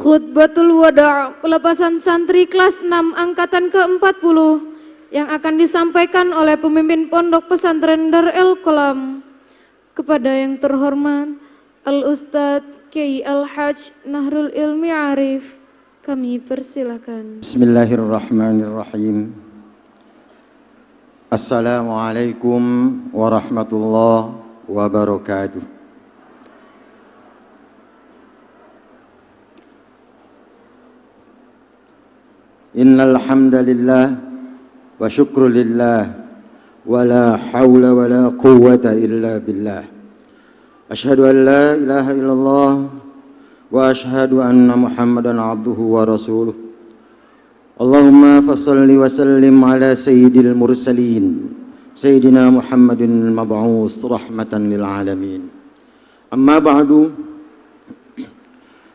Khutbatul Wada' pelepasan santri kelas 6 angkatan ke-40 yang akan disampaikan oleh pemimpin Pondok Pesantren Darul Qalam. Kepada yang terhormat Al-Ustadz Kiai Al-Hajj Nahrul Ilmi Arif, kami persilakan. Bismillahirrahmanirrahim. Assalamualaikum warahmatullahi wabarakatuh. Innal hamdalillah wa syukru lillah wa la haula wa la quwwata illa billah. Asyhadu an la ilaha illallah wa asyhadu anna Muhammadan abduhu wa rasuluh. Allahumma fassalli wa sallim ala sayyidil mursalin sayyidina Muhammadin al-mab'us rahmatan lil alamin. Amma ba'du.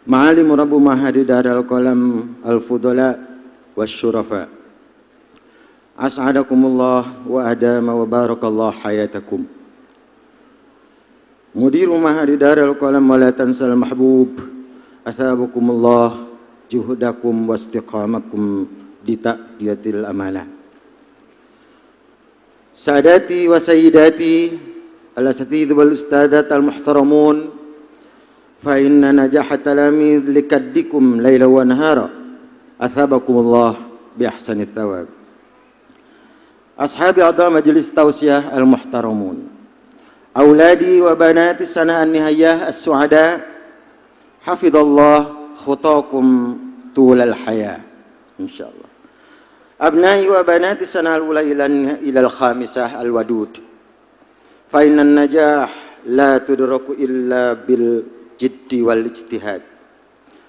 Ma'alim Rabbu Mahadi Darul Qalam al-fudala wasyurafa, as'adakumullah wa adama wa barakallah hayatakum. Mudiru Mahadi Darul Qalam wa la tansal mahbub, athabakumullah juhudakum wa istiqamakum di ta'diyatil amanah. Saadati wa sayyidati al-asatidh wal ustadat al-muhtaramun, fa inna najahat talamid likaddikum layla wa nahara, athabakumullah bi ahsanit thawab. Ashabi a'dha majlis tawsiyah al-muhtaramun, auladi wa banati sanah an-nihayah as-su'ada, hafidhallah khutakum tulal haya insyaallah. Abnai wa banati sanah al-ula ila al-khamisah al-wadud, fa inna an-najah la tudraku illa bil jiddi wal ijtihad.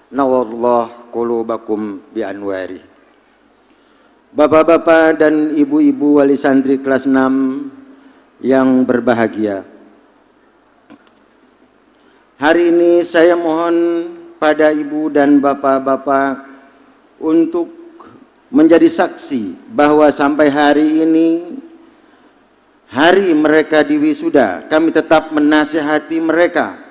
Nawallah qulubakum bi anwari. Bapak-bapak dan ibu-ibu wali santri kelas 6 yang berbahagia, hari ini saya mohon pada ibu dan bapak-bapak untuk menjadi saksi bahwa sampai hari ini, hari mereka diwisuda, kami tetap menasihati mereka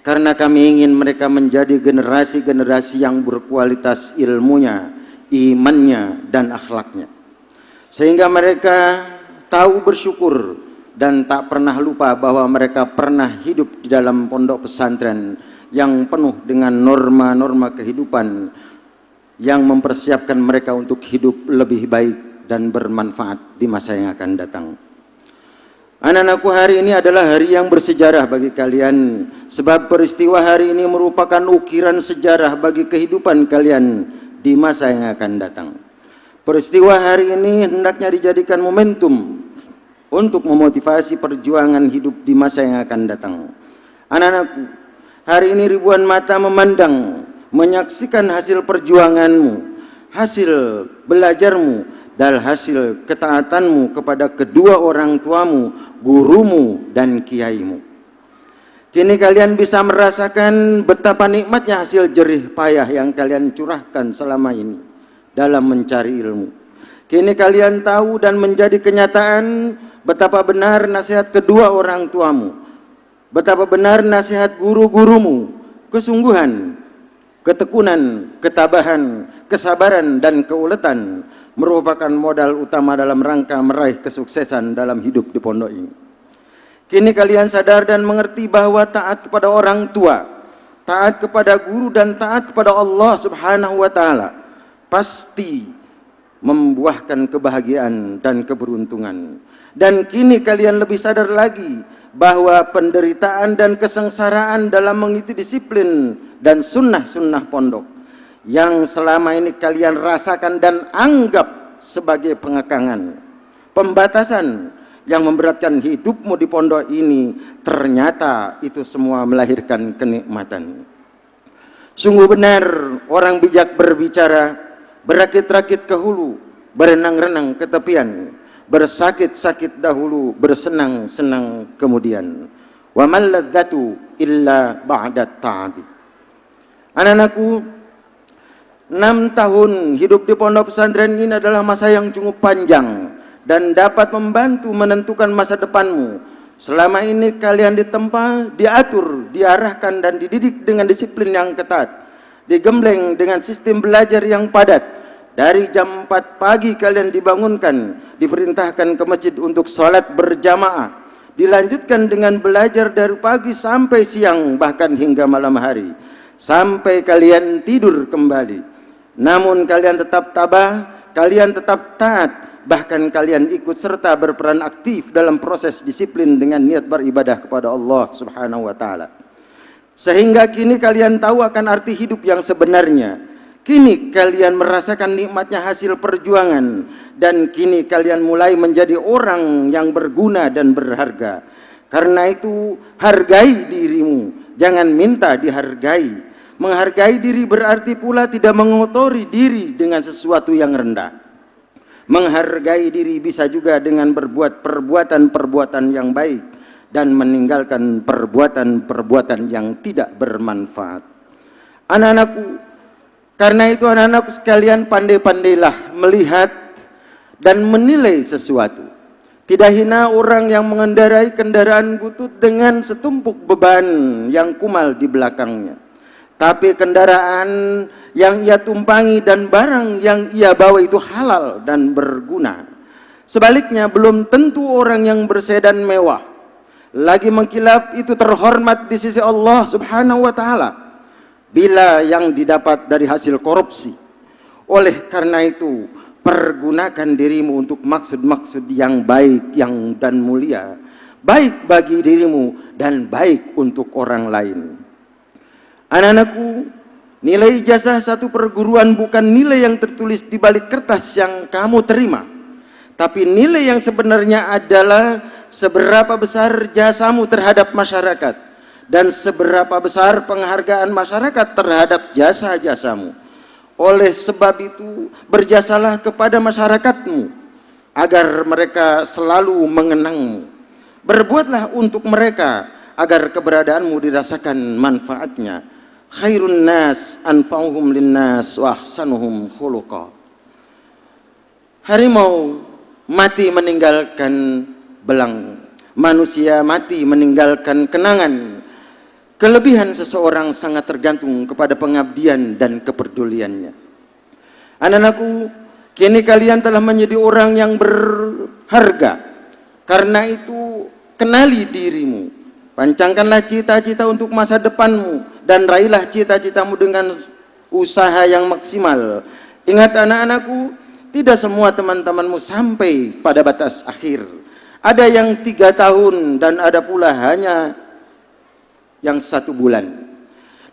karena kami ingin mereka menjadi generasi-generasi yang berkualitas ilmunya, imannya, dan akhlaknya, sehingga mereka tahu bersyukur dan tak pernah lupa bahwa mereka pernah hidup di dalam pondok pesantren yang penuh dengan norma-norma kehidupan yang mempersiapkan mereka untuk hidup lebih baik dan bermanfaat di masa yang akan datang. Anak-anakku, hari ini adalah hari yang bersejarah bagi kalian, sebab peristiwa hari ini merupakan ukiran sejarah bagi kehidupan kalian di masa yang akan datang. Peristiwa hari ini hendaknya dijadikan momentum untuk memotivasi perjuangan hidup di masa yang akan datang. Anak-anakku, hari ini ribuan mata memandang, menyaksikan hasil perjuanganmu, hasil belajarmu, dan hasil ketaatanmu kepada kedua orang tuamu, gurumu, dan kiaimu. Kini kalian bisa merasakan betapa nikmatnya hasil jerih payah yang kalian curahkan selama ini dalam mencari ilmu. Kini kalian tahu dan menjadi kenyataan betapa benar nasihat kedua orang tuamu, betapa benar nasihat guru-gurumu, kesungguhan, ketekunan, ketabahan, kesabaran, dan keuletan merupakan modal utama dalam rangka meraih kesuksesan dalam hidup di pondok ini. Kini kalian sadar dan mengerti bahwa taat kepada orang tua, taat kepada guru, dan taat kepada Allah Subhanahu wa Ta'ala pasti membuahkan kebahagiaan dan keberuntungan. Dan kini kalian lebih sadar lagi bahwa penderitaan dan kesengsaraan dalam mengikuti disiplin dan sunnah-sunnah pondok yang selama ini kalian rasakan dan anggap sebagai pengekangan, pembatasan yang memberatkan hidupmu di pondok ini, ternyata itu semua melahirkan kenikmatan. Sungguh benar orang bijak berbicara, berakit-rakit ke hulu, berenang-renang ke tepian, bersakit-sakit dahulu, bersenang-senang kemudian. Wa man ladzatu illa ba'da ta'abi. Anak-anakku, 6 tahun hidup di pondok pesantren ini adalah masa yang cukup panjang dan dapat membantu menentukan masa depanmu. Selama ini kalian ditempa, diatur, diarahkan, dan dididik dengan disiplin yang ketat. digembleng dengan sistem belajar yang padat. Dari jam 4 pagi kalian dibangunkan, diperintahkan ke masjid untuk sholat berjamaah, dilanjutkan dengan belajar dari pagi sampai siang, bahkan hingga malam hari, sampai kalian tidur kembali. Namun kalian tetap tabah, kalian tetap taat, bahkan kalian ikut serta berperan aktif dalam proses disiplin dengan niat beribadah kepada Allah Subhanahu wa Ta'ala. Sehingga kini kalian tahu akan arti hidup yang sebenarnya. Kini kalian merasakan nikmatnya hasil perjuangan, dan kini kalian mulai menjadi orang yang berguna dan berharga. Karena itu, hargai dirimu, jangan minta dihargai. Menghargai diri berarti pula tidak mengotori diri dengan sesuatu yang rendah. Menghargai diri bisa juga dengan berbuat perbuatan-perbuatan yang baik dan meninggalkan perbuatan-perbuatan yang tidak bermanfaat. Anak-anakku, karena itu anak-anakku sekalian, pandai-pandailah melihat dan menilai sesuatu. Tidak hina orang yang mengendarai kendaraan butut dengan setumpuk beban yang kumal di belakangnya. Tapi kendaraan yang ia tumpangi dan barang yang ia bawa itu halal dan berguna. Sebaliknya, belum tentu orang yang bersedan mewah lagi mengkilap itu terhormat di sisi Allah Subhanahu wa Ta'ala, bila yang didapat dari hasil korupsi. Oleh karena itu, pergunakan dirimu untuk maksud-maksud yang baik dan mulia, baik bagi dirimu dan baik untuk orang lain. Anak-anakku, nilai ijazah satu perguruan bukan nilai yang tertulis di balik kertas yang kamu terima, tapi nilai yang sebenarnya adalah seberapa besar jasamu terhadap masyarakat dan seberapa besar penghargaan masyarakat terhadap jasa-jasamu. Oleh sebab itu, berjasalah kepada masyarakatmu agar mereka selalu mengenangmu. Berbuatlah untuk mereka agar keberadaanmu dirasakan manfaatnya. Khairun nas anfa'uhum linnas wa ahsanuhum khuluqa. Harimau mati meninggalkan belang, manusia mati meninggalkan kenangan. Kelebihan seseorang sangat tergantung kepada pengabdian dan kepeduliannya. Anak-anakku, kini kalian telah menjadi orang yang berharga. Karena itu, kenali dirimu. Pancangkanlah cita-cita untuk masa depanmu dan raihlah cita-citamu dengan usaha yang maksimal. Ingat anak-anakku, tidak semua teman-temanmu sampai pada batas akhir. Ada yang 3 tahun dan ada pula hanya yang 1 bulan.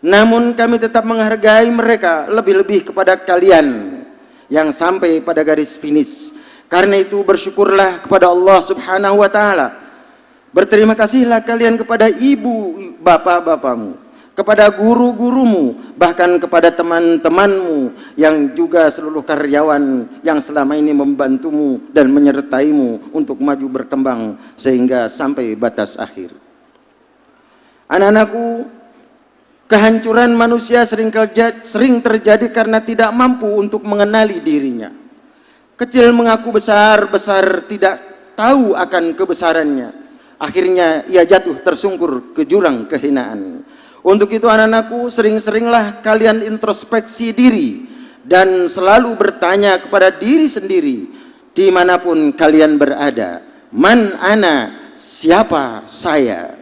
Namun kami tetap menghargai mereka lebih-lebih kepada kalian yang sampai pada garis finish. Karena itu bersyukurlah kepada Allah Subhanahu wa Ta'ala. Berterima kasihlah kalian kepada ibu bapak-bapakmu, kepada guru-gurumu, bahkan kepada teman-temanmu yang juga seluruh karyawan yang selama ini membantumu dan menyertaimu untuk maju berkembang sehingga sampai batas akhir. Anak-anakku, kehancuran manusia sering terjadi karena tidak mampu untuk mengenali dirinya. Kecil mengaku besar, besar tidak tahu akan kebesarannya. Akhirnya ia jatuh tersungkur ke jurang kehinaan. Untuk itu anak-anakku, sering-seringlah kalian introspeksi diri dan selalu bertanya kepada diri sendiri dimanapun kalian berada. Man ana, siapa saya?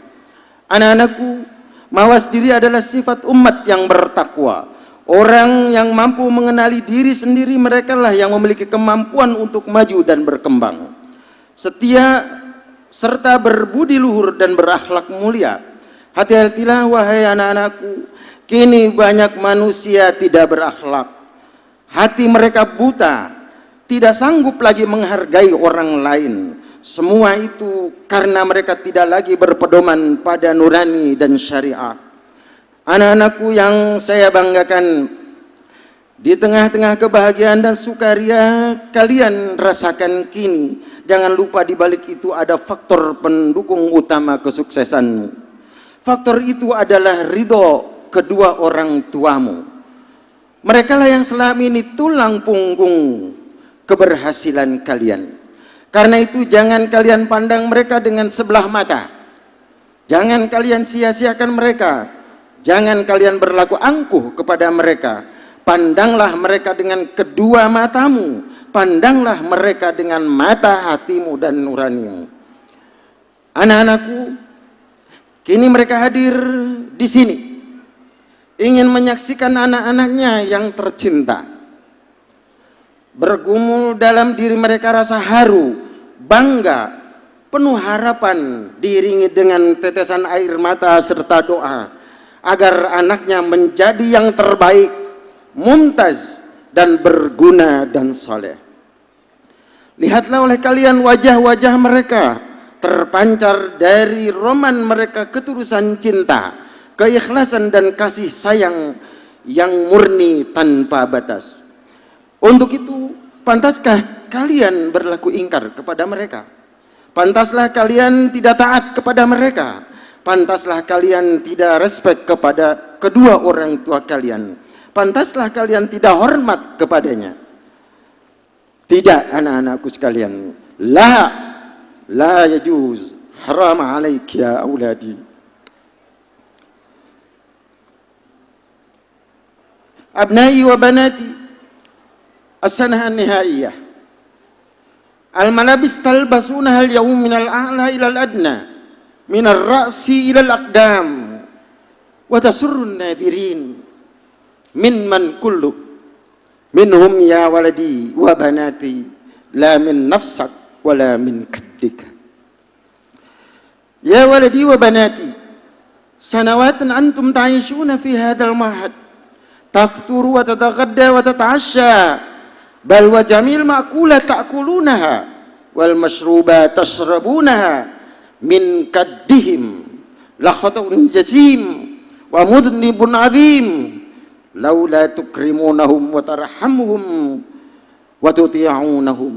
Anak-anakku, mawas diri adalah sifat umat yang bertakwa. Orang yang mampu mengenali diri sendiri, merekalah yang memiliki kemampuan untuk maju dan berkembang. Setia serta berbudi luhur dan berakhlak mulia. Hati-hatilah wahai anak-anakku, kini banyak manusia tidak berakhlak. Hati mereka buta, tidak sanggup lagi menghargai orang lain. Semua itu karena mereka tidak lagi berpedoman pada nurani dan syariat. Anak-anakku yang saya banggakan, di tengah-tengah kebahagiaan dan sukaria kalian rasakan kini, jangan lupa di balik itu ada faktor pendukung utama kesuksesanmu. Faktor itu adalah ridho kedua orang tuamu. Mereka lah yang selama ini tulang punggung keberhasilan kalian. Karena itu jangan kalian pandang mereka dengan sebelah mata. Jangan kalian sia-siakan mereka. Jangan kalian berlaku angkuh kepada mereka. Pandanglah mereka dengan kedua matamu. Pandanglah mereka dengan mata hatimu dan nuranimu. Anak-anakku, kini mereka hadir di sini, ingin menyaksikan anak-anaknya yang tercinta. Bergumul dalam diri mereka rasa haru, bangga, penuh harapan, diiringi dengan tetesan air mata serta doa agar anaknya menjadi yang terbaik, mumtaz, dan berguna dan soleh. Lihatlah oleh kalian wajah-wajah mereka terpancar dari roman mereka ketulusan cinta, keikhlasan dan kasih sayang yang murni tanpa batas. Untuk itu, pantaskah kalian berlaku ingkar kepada mereka? Pantaslah kalian tidak taat kepada mereka. Pantaslah kalian tidak respek kepada kedua orang tua kalian. Pantaslah kalian tidak hormat kepadanya. Tidak, anak-anakku sekalian. La yajuz, haram alaik ya auladi. Abnai wa banati, as-sanah an-nihaiyah. Al-malabis talbasunaha al-yawm min al-a'la ila al-adna, min ar-ra'si ila al-aqdam, wa tasurru an-nadirin mimman kullu minhum ya waladi wa banati, la min nafsak wala min kaddika. Ya waladi wa banati, sanawatan antum ta'ishuna fi hadzal mahad, tafturu wa tataghadda wa tata'asha, bal wa jamil ma'kula ta'kulunaha wal mashruba tashrabunaha min kaddihim la khata'un jazim wa mudnibun azim laula tukrimunahum wa tarhamuhum wa tuti'unahum.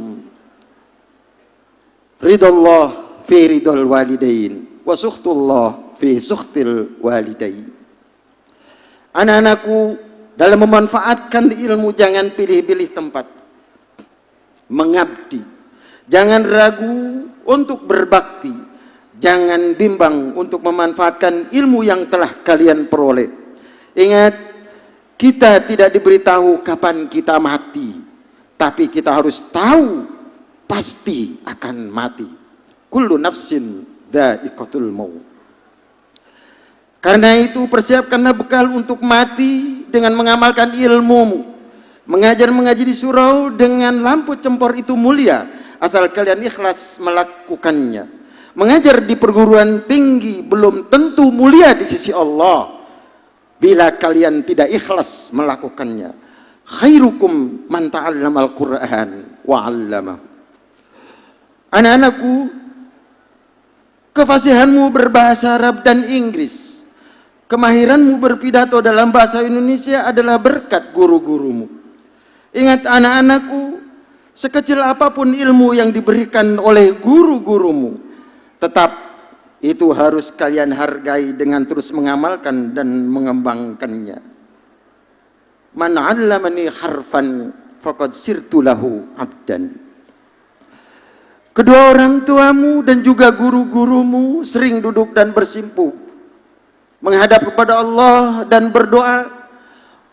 Ridallah fi ridal walidain wa sukhtullah fi sukhtil walidain. Anak-anakku, dalam memanfaatkan ilmu jangan pilih-pilih tempat. Mengabdi, jangan ragu untuk berbakti, jangan bimbang untuk memanfaatkan ilmu yang telah kalian peroleh. Ingat, kita tidak diberitahu kapan kita mati, tapi kita harus tahu pasti akan mati. Kullu nafsin dha'iqatul maut. Karena itu persiapkanlah bekal untuk mati dengan mengamalkan ilmumu. Mengajar mengaji di surau dengan lampu cempor itu mulia, asal kalian ikhlas melakukannya. Mengajar di perguruan tinggi belum tentu mulia di sisi Allah bila kalian tidak ikhlas melakukannya. Khairukum man ta'allamal Qur'an wa 'allamahu. Anak-anakku, kefasihanmu berbahasa Arab dan Inggris, kemahiranmu berpidato dalam bahasa Indonesia adalah berkat guru-gurumu. Ingat anak-anakku, sekecil apapun ilmu yang diberikan oleh guru-gurumu, tetap itu harus kalian hargai dengan terus mengamalkan dan mengembangkannya. Man 'allamani harfan faqad sirtu lahu 'abdan. Kedua orang tuamu dan juga guru-gurumu sering duduk dan bersimpuh menghadap kepada Allah dan berdoa,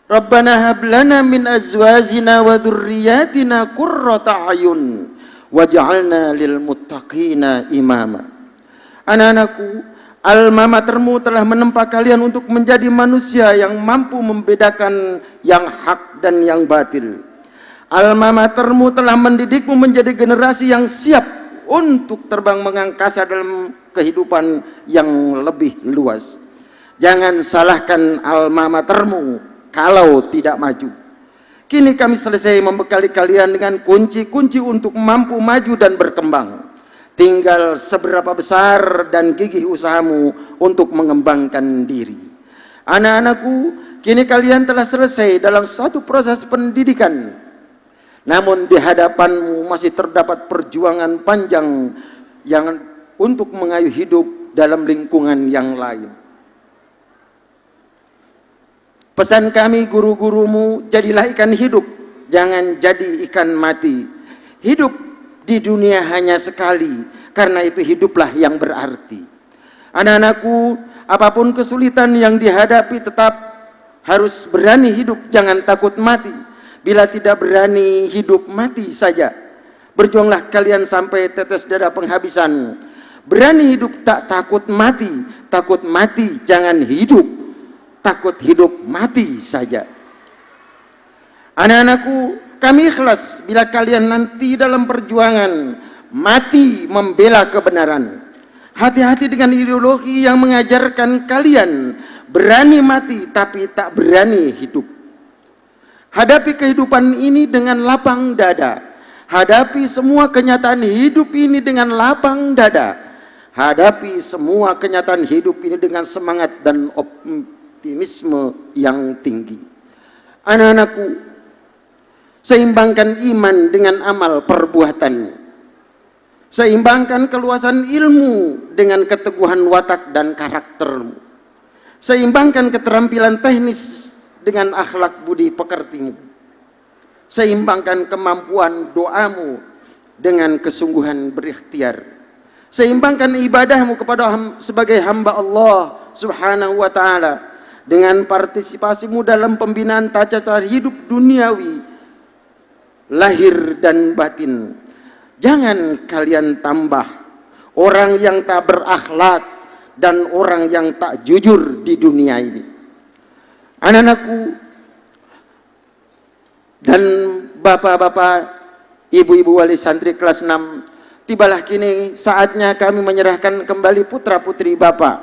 Rabbana hab lana min azwajina wa dzurriyyatina qurrata a'yun waj'alna lil muttaqina imama. Anak-anakku, alma matermu telah menempa kalian untuk menjadi manusia yang mampu membedakan yang hak dan yang batil. Alma matermu telah mendidikmu menjadi generasi yang siap untuk terbang mengangkasa dalam kehidupan yang lebih luas. Jangan salahkan alma matermu kalau tidak maju. Kini kami selesai membekali kalian dengan kunci-kunci untuk mampu maju dan berkembang. Tinggal seberapa besar dan gigih usahamu untuk mengembangkan diri. Anak-anakku, kini kalian telah selesai dalam satu proses pendidikan. Namun di hadapanmu masih terdapat perjuangan panjang yang untuk mengayuh hidup dalam lingkungan yang lain. Pesan kami guru-gurumu, jadilah ikan hidup, jangan jadi ikan mati. Hidup di dunia hanya sekali, karena itu hiduplah yang berarti. Anak-anakku, Apapun kesulitan yang dihadapi tetap harus berani hidup, jangan takut mati. Bila tidak berani hidup, mati saja. Berjuanglah kalian sampai tetes darah penghabisan. Berani hidup, tak takut mati jangan hidup. Takut hidup, mati saja. Anak-anakku, kami ikhlas bila kalian nanti dalam perjuangan mati membela kebenaran. Hati-hati dengan ideologi yang mengajarkan kalian berani mati tapi tak berani hidup. Hadapi kehidupan ini dengan lapang dada. Hadapi semua kenyataan hidup ini dengan lapang dada. Hadapi semua kenyataan hidup ini dengan semangat dan optimisme yang tinggi. Anak-anakku, seimbangkan iman dengan amal perbuatan. Seimbangkan keluasan ilmu dengan keteguhan watak dan karaktermu. Seimbangkan keterampilan teknis dengan akhlak budi pekertimu. Seimbangkan kemampuan doamu dengan kesungguhan berikhtiar. Seimbangkan ibadahmu kepada sebagai hamba Allah Subhanahu wa ta'ala dengan partisipasimu dalam pembinaan tata cara hidup duniawi, lahir dan batin. Jangan kalian tambah orang yang tak berakhlak dan orang yang tak jujur di dunia ini. Anak-anakku dan bapak-bapak, ibu-ibu wali santri kelas 6, tibalah kini saatnya kami menyerahkan kembali putra-putri Bapak.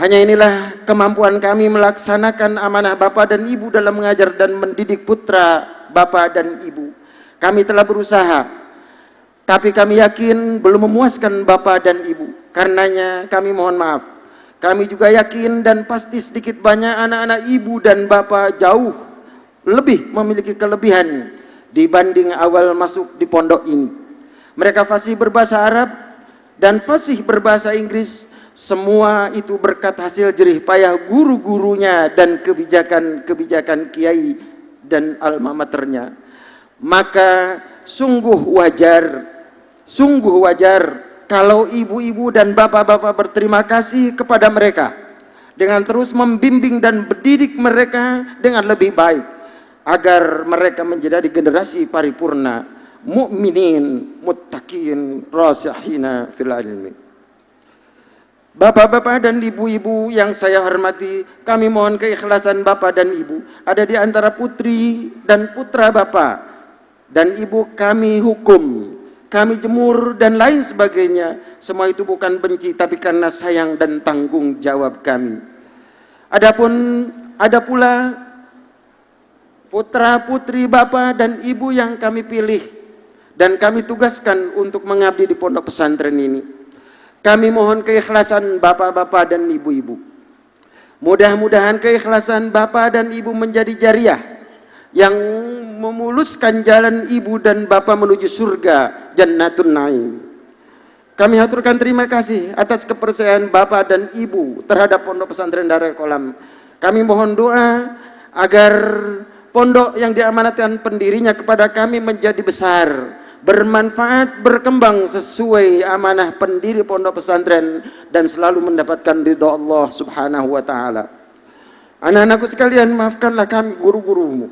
Hanya inilah kemampuan kami melaksanakan amanah Bapak dan Ibu dalam mengajar dan mendidik putra Bapak dan Ibu. Kami telah berusaha, tapi kami yakin belum memuaskan Bapak dan Ibu. Karenanya kami mohon maaf. Kami juga yakin dan pasti sedikit banyak anak-anak Ibu dan Bapak jauh lebih memiliki kelebihan dibanding awal masuk di pondok ini. Mereka fasih berbahasa Arab dan fasih berbahasa Inggris. Semua itu berkat hasil jerih payah guru-gurunya dan kebijakan-kebijakan kiai dan alma maternya. Maka sungguh wajar kalau ibu-ibu dan bapak-bapak berterima kasih kepada mereka dengan terus membimbing dan mendidik mereka dengan lebih baik agar mereka menjadi generasi paripurna, mukminin, muttaqin, rasihina fil ilmi. Bapak-bapak dan ibu-ibu yang saya hormati, kami mohon keikhlasan Bapak dan Ibu ada di antara putri dan putra Bapak dan Ibu kami hukum, kami jemur dan lain sebagainya. Semua itu bukan benci tapi karena sayang dan tanggung jawab kami. Ada pula putra putri Bapak dan Ibu yang kami pilih dan kami tugaskan untuk mengabdi di pondok pesantren ini. Kami mohon keikhlasan bapak-bapak dan ibu-ibu. Mudah-mudahan keikhlasan bapak dan ibu menjadi jariah yang memuluskan jalan ibu dan bapak menuju surga Jannatun Naim. Kami haturkan terima kasih atas kepercayaan bapak dan ibu terhadap pondok pesantren Darul Qalam. Kami mohon doa agar pondok yang diamanatkan pendirinya kepada kami menjadi besar, bermanfaat, berkembang sesuai amanah pendiri pondok pesantren dan selalu mendapatkan ridha Allah Subhanahu wa taala. Anak-anakku sekalian, maafkanlah kami guru-gurumu.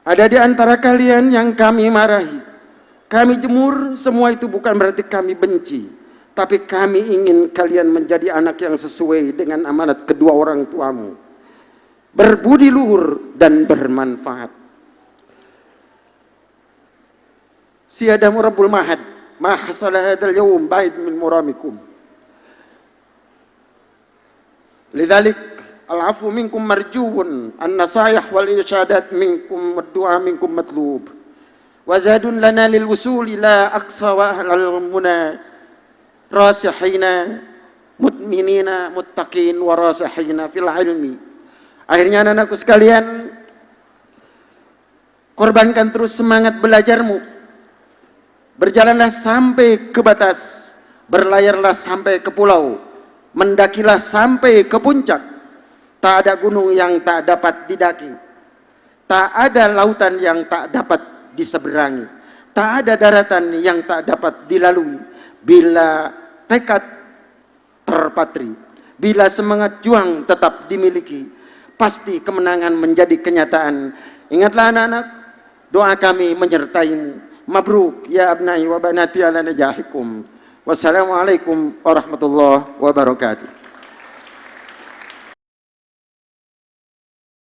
Ada di antara kalian yang kami marahi, kami jemur, semua itu bukan berarti kami benci, tapi kami ingin kalian menjadi anak yang sesuai dengan amanat kedua orang tuamu, berbudi luhur dan bermanfaat. Siyadamu Rabbul Mahad, ma hasala hadal yawm ba'id min muramikum. Lidzalik al-'afwu minkum marjuun, an-nasayih wal irsyadat minkum wad-du'a minkum matlub. Wa zadun lana lil wusuli la aqsa wa ahlal muna rasihina mutminina muttaqin wa rasihina fil ilmi. Akhirnya anak-anakku sekalian, korbankan terus semangat belajarmu. Berjalanlah sampai ke batas, berlayarlah sampai ke pulau, mendakilah sampai ke puncak. Tak ada gunung yang tak dapat didaki, tak ada lautan yang tak dapat diseberangi, tak ada daratan yang tak dapat dilalui. Bila tekad terpatri. Bila semangat juang tetap dimiliki, pasti kemenangan menjadi kenyataan. Ingatlah anak-anak, doa kami menyertaimu. Mabruk ya abnai wa banati ala najahikum. Wassalamualaikum warahmatullahi wabarakatuh.